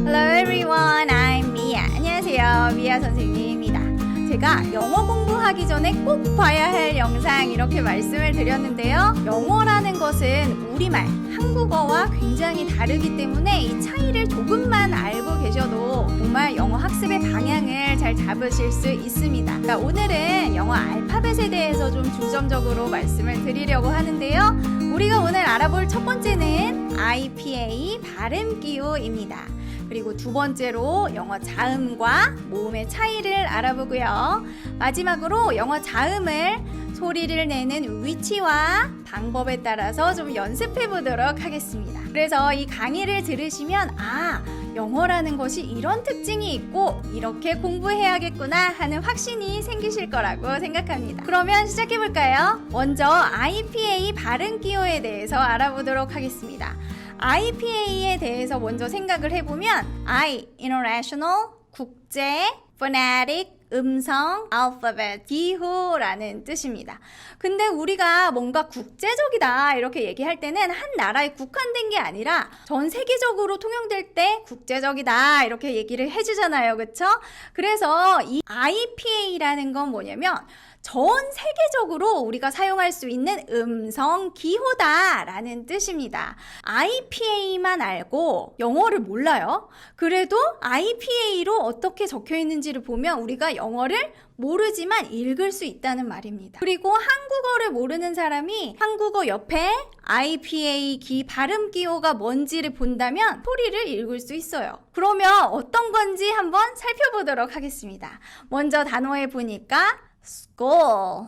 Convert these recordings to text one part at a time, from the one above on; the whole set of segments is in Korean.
Hello everyone, I'm Mia. 안녕하세요, 미아 선생님입니다. 제가 영어 공부하기 전에 꼭 봐야 할 영상 이렇게 말씀을 드렸는데요. 영어라는 것은 우리말, 한국어와 굉장히 다르기 때문에 이 차이를 조금만 알고 계셔도 정말 영어 학습의 방향을 잘 잡으실 수 있습니다. 그러니까 오늘은 영어 알파벳에 대해서 좀 중점적으로 말씀을 드리려고 하는데요. 우리가 오늘 알아볼 첫 번째는 IPA 발음 기호입니다. 그리고 두 번째로 영어 자음과 모음의 차이를 알아보고요. 마지막으로 영어 자음을 소리를 내는 위치와 방법에 따라서 좀 연습해 보도록 하겠습니다. 그래서 이 강의를 들으시면 영어라는 것이 이런 특징이 있고 이렇게 공부해야겠구나 하는 확신이 생기실 거라고 생각합니다. 그러면 시작해 볼까요? 먼저 IPA 발음 기호에 대해서 알아보도록 하겠습니다. IPA에 대해서 먼저 생각을 해보면 I, International, 국제, Phonetic, 음성, Alphabet, 기호라는 뜻입니다. 근데 우리가 뭔가 국제적이다 이렇게 얘기할 때는 한 나라에 국한된 게 아니라 전 세계적으로 통용될 때 국제적이다 이렇게 얘기를 해주잖아요. 그쵸? 그래서 이 IPA라는 건 뭐냐면 전 세계적으로 우리가 사용할 수 있는 음성 기호다라는 뜻입니다. IPA만 알고 영어를 몰라요? 그래도 IPA로 어떻게 적혀 있는지를 보면 우리가 영어를 모르지만 읽을 수 있다는 말입니다. 그리고 한국어를 모르는 사람이 한국어 옆에 IPA 발음 기호가 뭔지를 본다면 소리를 읽을 수 있어요. 그러면 어떤 건지 한번 살펴보도록 하겠습니다. 먼저 단어에 보니까 school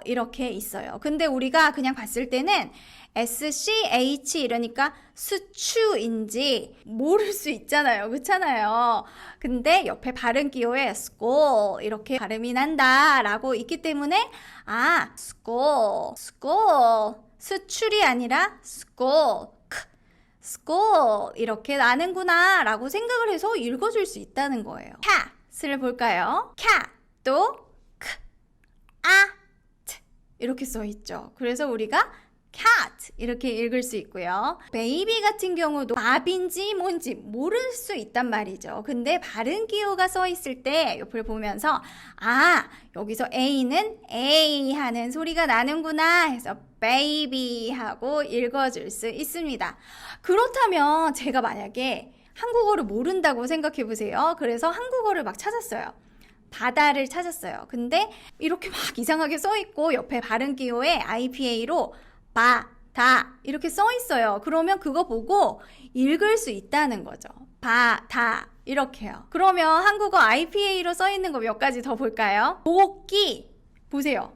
이렇게 있어요. 근데 우리가 그냥 봤을 때는 SCH 이러니까 수추인지 모를 수 있잖아요. 그렇잖아요. 근데 옆에 발음 기호에 school 이렇게 발음이 난다 라고 있기 때문에 school 수출이 아니라 school 이렇게 나는구나 라고 생각을 해서 읽어줄 수 있다는 거예요. cat을 볼까요? cat 또 이렇게 써있죠. 그래서 우리가 cat 이렇게 읽을 수 있고요. 베이비 같은 경우도 밥인지 뭔지 모를 수 있단 말이죠. 근데 발음 기호가 써있을 때 옆을 보면서 여기서 A는 A 하는 소리가 나는구나 해서 baby 하고 읽어줄 수 있습니다. 그렇다면 제가 만약에 한국어를 모른다고 생각해 보세요. 그래서 한국어를 막 찾았어요. 바다를 찾았어요. 근데 이렇게 막 이상하게 써있고 옆에 발음 기호에 IPA로 바다 이렇게 써있어요. 그러면 그거 보고 읽을 수 있다는 거죠. 바다 이렇게요. 그러면 한국어 IPA로 써있는 거 몇 가지 더 볼까요? 도끼 보세요.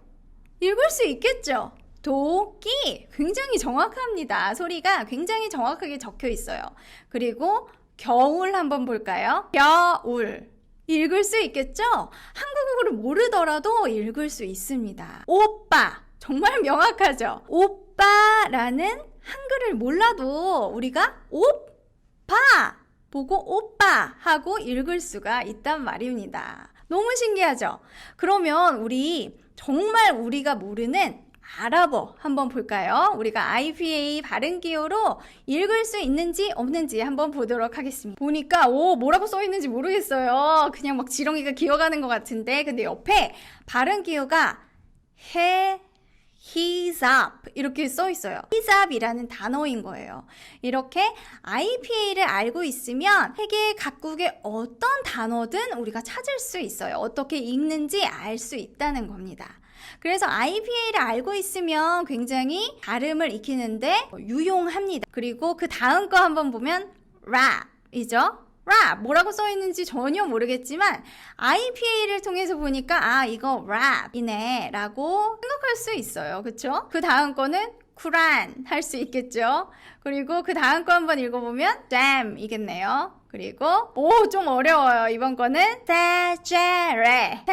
읽을 수 있겠죠? 도끼 굉장히 정확합니다. 소리가 굉장히 정확하게 적혀 있어요. 그리고 겨울 한번 볼까요? 겨울 읽을 수 있겠죠? 한국어를 모르더라도 읽을 수 있습니다. 오빠 정말 명확하죠? 오빠라는 한글을 몰라도 우리가 오빠 보고 오빠 하고 읽을 수가 있단 말입니다. 너무 신기하죠? 그러면 우리 정말 우리가 모르는 아랍어 한번 볼까요? 우리가 IPA 발음 기호로 읽을 수 있는지 없는지 한번 보도록 하겠습니다. 보니까 뭐라고 써 있는지 모르겠어요. 그냥 막 지렁이가 기어가는 것 같은데 근데 옆에 발음 기호가 hijab 이렇게 써 있어요. hijab이라는 단어인 거예요. 이렇게 IPA를 알고 있으면 세계 각국의 어떤 단어든 우리가 찾을 수 있어요. 어떻게 읽는지 알 수 있다는 겁니다. 그래서 IPA를 알고 있으면 굉장히 발음을 익히는데 유용합니다. 그리고 그 다음 거 한번 보면 rap이죠. rap 뭐라고 써 있는지 전혀 모르겠지만 IPA를 통해서 보니까 이거 rap이네 라고 생각할 수 있어요. 그쵸? 그 다음 거는 Quran 할 수 있겠죠. 그리고 그 다음 거 한번 읽어보면 damn 이겠네요. 그리고 좀 어려워요. 이번 거는 테제레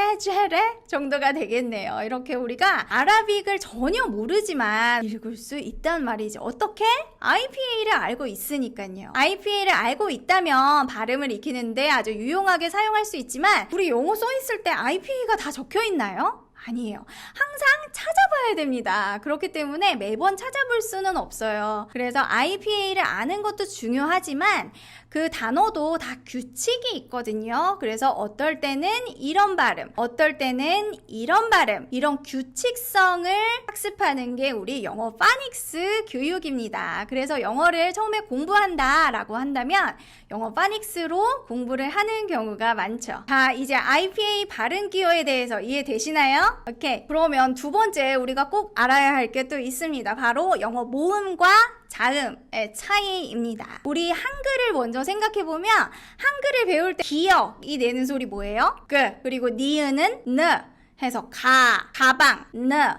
정도가 되겠네요. 이렇게 우리가 아라빅을 전혀 모르지만 읽을 수 있단 말이죠. 어떻게? IPA를 알고 있으니까요. IPA를 알고 있다면 발음을 익히는데 아주 유용하게 사용할 수 있지만 우리 영어 써 있을 때 IPA가 다 적혀 있나요? 아니에요. 항상 찾아봐야 됩니다. 그렇기 때문에 매번 찾아볼 수는 없어요. 그래서 IPA를 아는 것도 중요하지만 그 단어도 다 규칙이 있거든요. 그래서 어떨 때는 이런 발음, 어떨 때는 이런 발음, 이런 규칙성을 학습하는 게 우리 영어 파닉스 교육입니다. 그래서 영어를 처음에 공부한다 라고 한다면 영어 파닉스로 공부를 하는 경우가 많죠. 자, 이제 IPA 발음 기호에 대해서 이해되시나요? 오케이. 그러면 두 번째 우리가 꼭 알아야 할 게 또 있습니다. 바로 영어 모음과 자음의 차이입니다. 우리 한글을 먼저 생각해보면 한글을 배울 때 기역이 내는 소리 뭐예요? 그리고 니은은 느 해서 가방,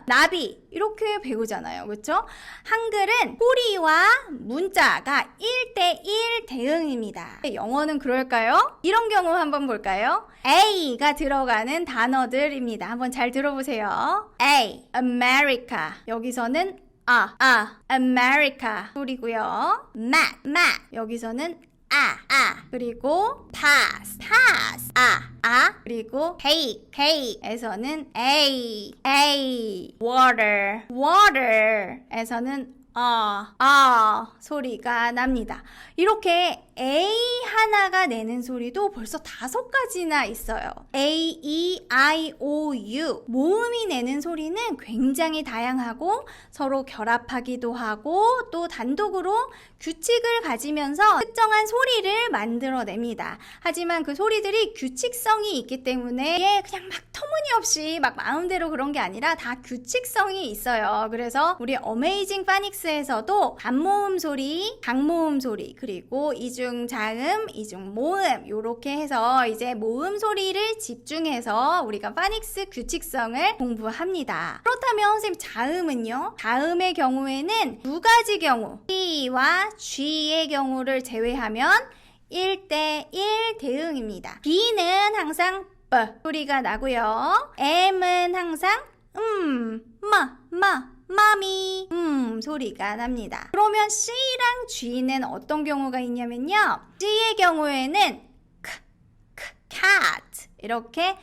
나비 이렇게 배우잖아요. 그렇죠? 한글은 소리와 문자가 1대1 대응입니다. 영어는 그럴까요? 이런 경우 한번 볼까요? A가 들어가는 단어들입니다. 한번 잘 들어보세요. A, America. 여기서는 America 소리고요. mat. 여기서는 그리고 pass, 그리고 cake에서는 water에서는 소리가 납니다. 이렇게 A 하나가 내는 소리도 벌써 5가지나 있어요. A, E, I, O, U 모음이 내는 소리는 굉장히 다양하고 서로 결합하기도 하고 또 단독으로 규칙을 가지면서 특정한 소리를 만들어냅니다. 하지만 그 소리들이 규칙성이 있기 때문에 이게 그냥 막 터무니없이 막 마음대로 그런 게 아니라 다 규칙성이 있어요. 그래서 우리 어메이징 파닉스에서도 단모음 소리, 강모음 소리, 그리고 이중 자음, 이중 모음 요렇게 해서 이제 모음 소리를 집중해서 우리가 파닉스 규칙성을 공부합니다. 그렇다면 선생님 자음은요? 자음의 경우에는 2가지 경우 C와 G의 경우를 제외하면 1대1 대응입니다. B는 항상 B 소리가 나고요. M은 항상 마미 소리가 납니다. 그러면 C랑 G는 어떤 경우가 있냐면요. G의 경우에는 cat 이렇게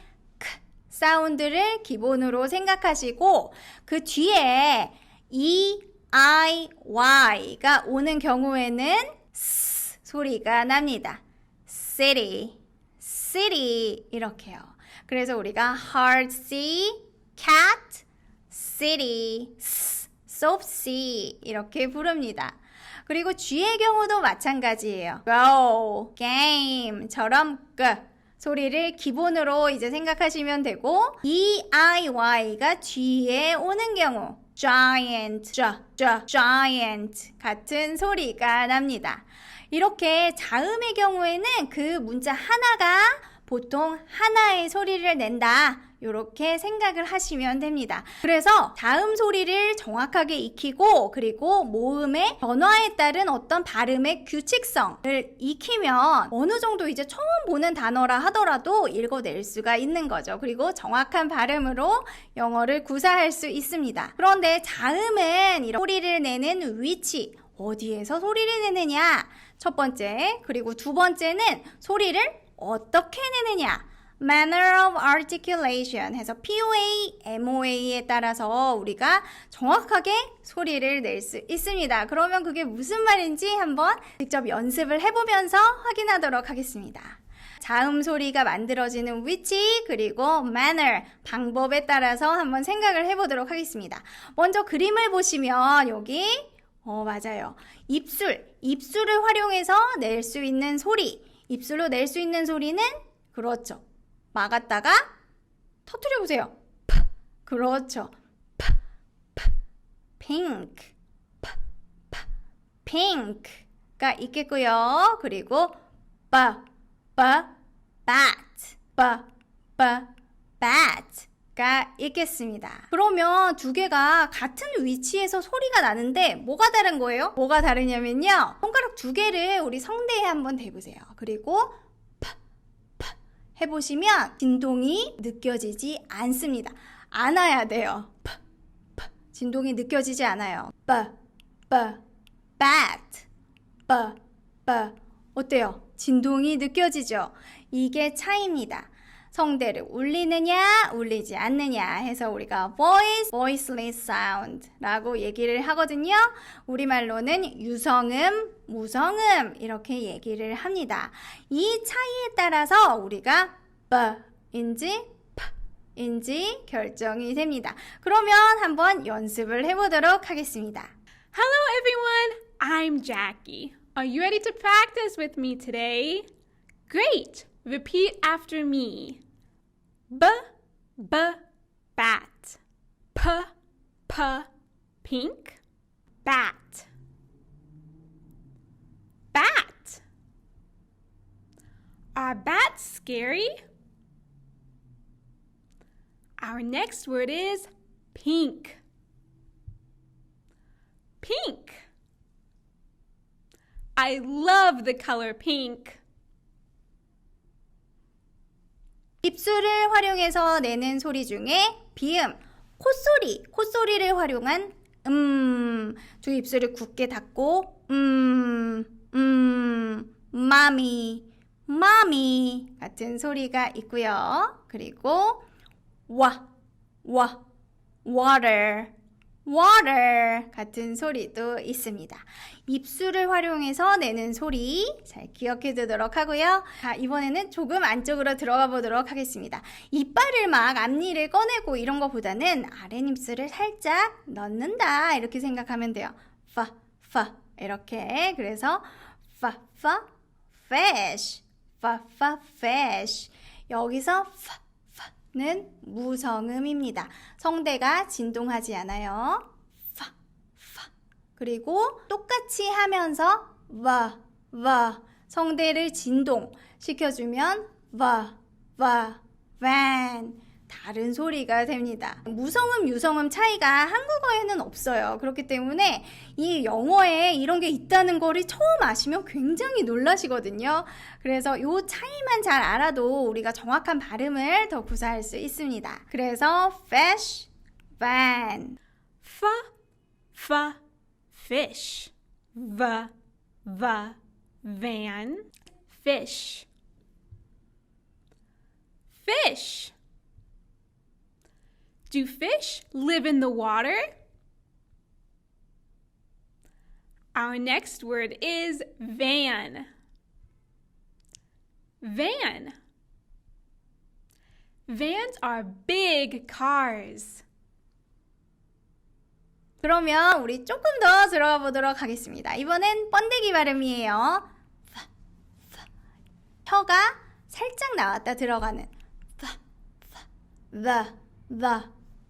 사운드를 기본으로 생각하시고 그 뒤에 E, I, Y가 오는 경우에는 S 소리가 납니다. city 이렇게요. 그래서 우리가 hard C, cat, city, soft C 이렇게 부릅니다. 그리고 G의 경우도 마찬가지예요. go, game처럼 소리를 기본으로 이제 생각하시면 되고 E, I, Y가 뒤에 오는 경우 giant 같은 소리가 납니다. 이렇게 자음의 경우에는 그 문자 하나가 보통 하나의 소리를 낸다. 이렇게 생각을 하시면 됩니다. 그래서 자음 소리를 정확하게 익히고 그리고 모음의 변화에 따른 어떤 발음의 규칙성을 익히면 어느 정도 이제 처음 보는 단어라 하더라도 읽어낼 수가 있는 거죠. 그리고 정확한 발음으로 영어를 구사할 수 있습니다. 그런데 자음은 이런 소리를 내는 위치, 어디에서 소리를 내느냐? 첫 번째, 그리고 두 번째는 소리를 어떻게 내느냐? manner of articulation 해서 POA, MOA에 따라서 우리가 정확하게 소리를 낼 수 있습니다. 그러면 그게 무슨 말인지 한번 직접 연습을 해보면서 확인하도록 하겠습니다. 자음 소리가 만들어지는 위치 그리고 manner, 방법에 따라서 한번 생각을 해보도록 하겠습니다. 먼저 그림을 보시면 여기 맞아요. 입술을 활용해서 낼 수 있는 소리, 입술로 낼 수 있는 소리는 그렇죠. 막았다가 터뜨려 보세요. 그렇죠. pink, pink가 있겠고요. 그리고 bat가 있겠습니다. 그러면 두 개가 같은 위치에서 소리가 나는데 뭐가 다른 거예요? 뭐가 다르냐면요. 손가락 두 개를 우리 성대에 한번 대보세요. 그리고 해보시면 진동이 느껴지지 않습니다. 않아야 돼요. 진동이 느껴지지 않아요. bat, 어때요? 진동이 느껴지죠? 이게 차이입니다. 성대를 울리느냐, 울리지 않느냐 해서 우리가 voice, voiceless sound 라고 얘기를 하거든요. 우리말로는 유성음, 무성음 이렇게 얘기를 합니다. 이 차이에 따라서 우리가 b인지 p인지 결정이 됩니다. 그러면 한번 연습을 해보도록 하겠습니다. Hello everyone, I'm Jackie. Are you ready to practice with me today? Great! Repeat after me. Bat. Pink. Bat. Are bats scary? Our next word is pink. I love the color pink. 입술을 활용해서 내는 소리 중에 비음, 콧소리를 활용한 두 입술을 굳게 닫고 마미 같은 소리가 있고요. 그리고 water 같은 소리도 있습니다. 입술을 활용해서 내는 소리 잘 기억해 두도록 하고요. 자, 이번에는 조금 안쪽으로 들어가 보도록 하겠습니다. 이빨을 막 앞니를 꺼내고 이런 것보다는 아랫입술을 살짝 넣는다 이렇게 생각하면 돼요. 이렇게 그래서 fish 여기서 는 무성음입니다. 성대가 진동하지 않아요. 그리고 똑같이 하면서 성대를 진동 시켜주면 van 다른 소리가 됩니다. 무성음, 유성음 차이가 한국어에는 없어요. 그렇기 때문에 이 영어에 이런 게 있다는 거를 처음 아시면 굉장히 놀라시거든요. 그래서 이 차이만 잘 알아도 우리가 정확한 발음을 더 구사할 수 있습니다. 그래서 fish, van, fish, van, fish. Do fish live in the water? Our next word is van. Vans are big cars. 그러면 우리 조금 더 들어가 보도록 하겠습니다. 이번엔 번데기 발음이에요. 혀가 살짝 나왔다 들어가는 the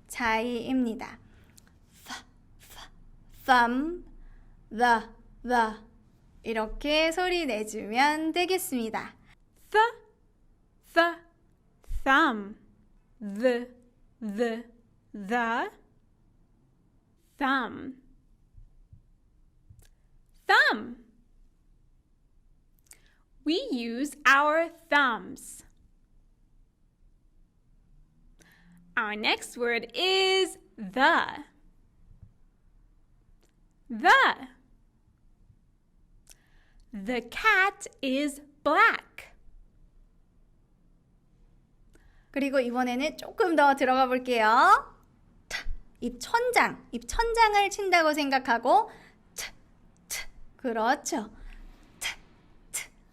차이입니다. thumb, the 이렇게 소리 내주면 되겠습니다. Thumb, the thumb. We use our thumbs. Our next word is the. The cat is black. 그리고 이번에는 조금 더 들어가 볼게요. 입천장을 친다고 생각하고 그렇죠.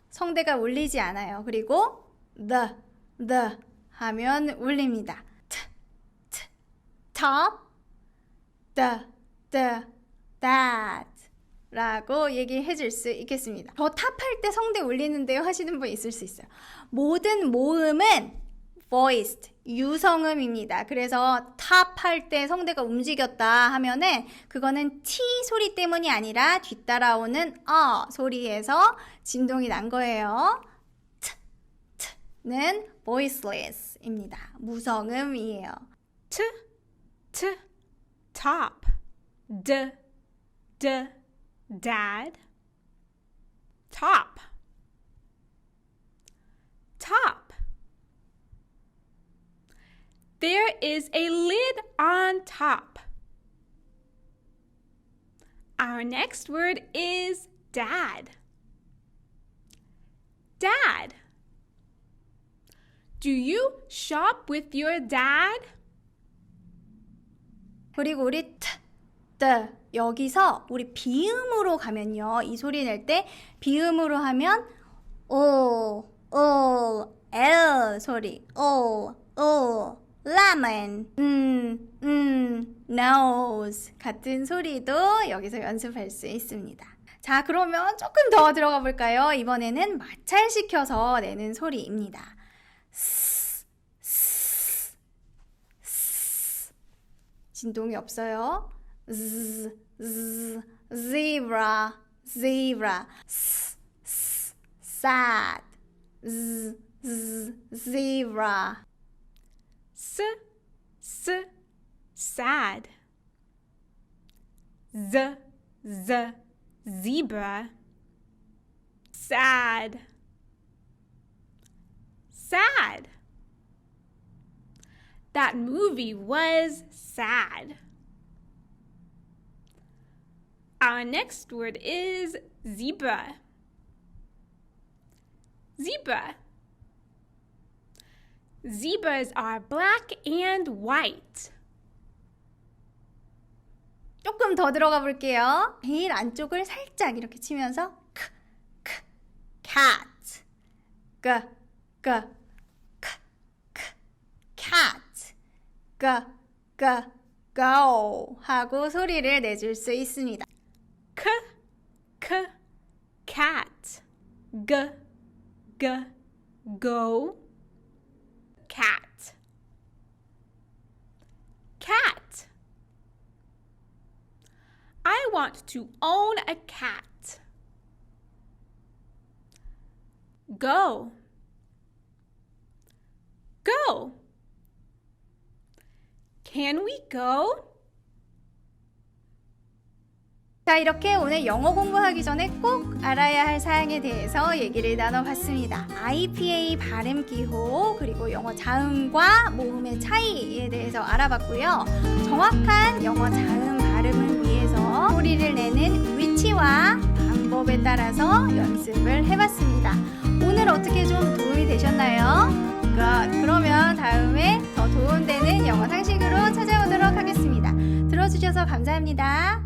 성대가 울리지 않아요. 그리고 the 하면 울립니다. top, that 라고 얘기해 줄 수 있겠습니다. 저 탑할 때 성대 울리는데요 하시는 분 있을 수 있어요. 모든 모음은 voiced, 유성음입니다. 그래서 탑할 때 성대가 움직였다 하면은 그거는 T 소리 때문이 아니라 뒤따라오는 소리에서 진동이 난 거예요. T는 voiceless입니다. 무성음이에요. Top. Dad. Top. There is a lid on top. Our next word is dad. Do you shop with your dad? 그리고 우리 여기서 우리 비음으로 가면요. 이 소리 낼 때 비음으로 하면 O, L 소리. O, lemon, nose 같은 소리도 여기서 연습할 수 있습니다. 자, 그러면 조금 더 들어가 볼까요? 이번에는 마찰시켜서 내는 소리입니다. 진동이 없어요. zebra, zebra, sad, zebra. Sad. Zebra. Sad. That movie was sad. Our next word is zebra. Zebras are black and white. 조금 더 들어가 볼게요. 제일 안쪽을 살짝 이렇게 치면서 cat, cat, go 하고 소리를 내줄 수 있습니다. Cat. Go. Cat. I want to own a cat. Go. Can we go? 자, 이렇게 오늘 영어 공부하기 전에 꼭 알아야 할 사항에 대해서 얘기를 나눠봤습니다. IPA 발음 기호, 그리고 영어 자음과 모음의 차이에 대해서 알아봤고요. 정확한 영어 자음 발음을 위해서 소리를 내는 위치와 방법에 따라서 연습을 해봤습니다. 오늘 어떻게 좀 도움이 되셨나요? 그러면 다음에 더 도움되는 영어 상식으로 찾아오도록 하겠습니다. 들어주셔서 감사합니다.